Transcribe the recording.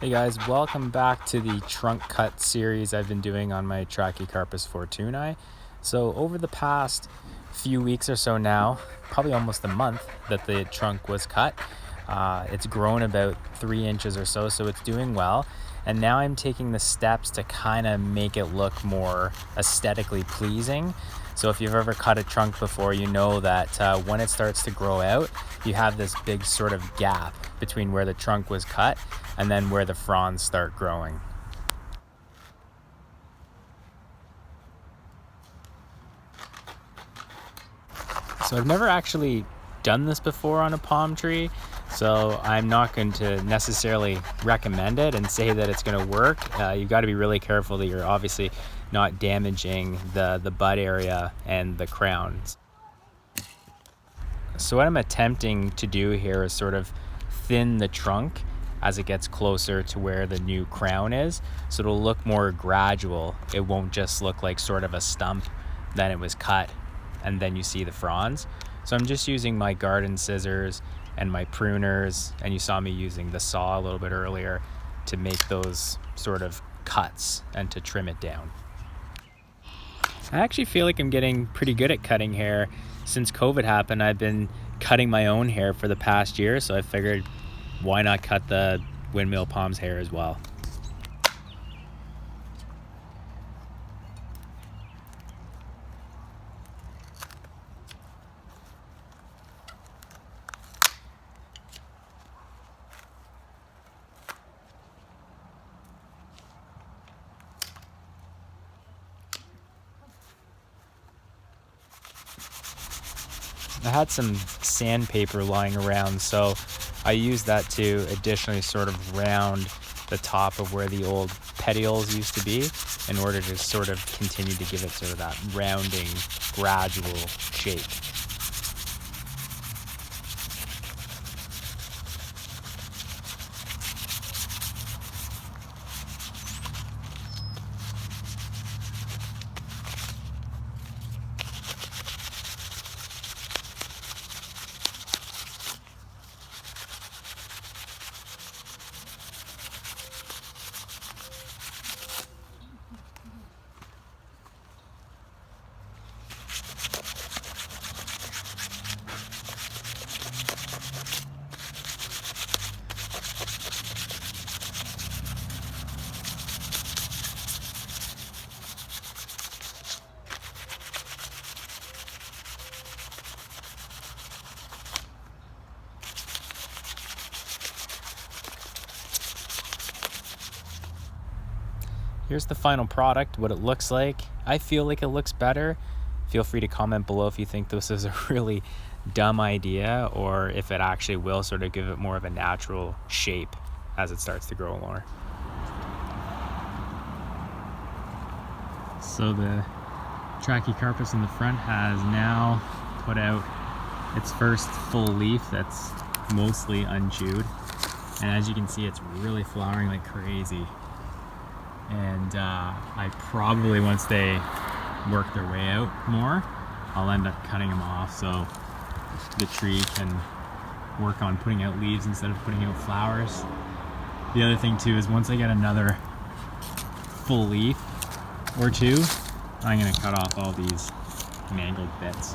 Hey guys, welcome back to the trunk cut series I've been doing on my Trachycarpus fortunei. So over the past few weeks or so now, probably almost a month that the trunk was cut, it's grown about 3 inches or so, so it's doing well. And now I'm taking the steps to kind of make it look more aesthetically pleasing. So if you've ever cut a trunk before, you know that when it starts to grow out, you have this big sort of gap between where the trunk was cut and then where the fronds start growing. So I've never actually done this before on a palm tree, so I'm not going to necessarily recommend it and say that it's going to work. You've got to be really careful that you're obviously not damaging the bud area and the crowns. So what I'm attempting to do here is sort of thin the trunk as it gets closer to where the new crown is, so it'll look more gradual. It won't just look like sort of a stump, then it was cut, and then you see the fronds. So I'm just using my garden scissors and my pruners, and you saw me using the saw a little bit earlier to make those sort of cuts and to trim it down. I actually feel like I'm getting pretty good at cutting hair. Since COVID happened, I've been cutting my own hair for the past year, so I figured why not cut the Windmill palm's hair as well. I had some sandpaper lying around, so I used that to additionally sort of round the top of where the old petioles used to be in order to sort of continue to give it sort of that rounding, gradual shape. Here's the final product, what it looks like. I feel like it looks better. Feel free to comment below if you think this is a really dumb idea or if it actually will sort of give it more of a natural shape as it starts to grow more. So the Trachycarpus in the front has now put out its first full leaf that's mostly unchewed. And as you can see, it's really flowering like crazy. And I probably, once they work their way out more, I'll end up cutting them off so the tree can work on putting out leaves instead of putting out flowers. The other thing too is once I get another full leaf or two, I'm going to cut off all these mangled bits.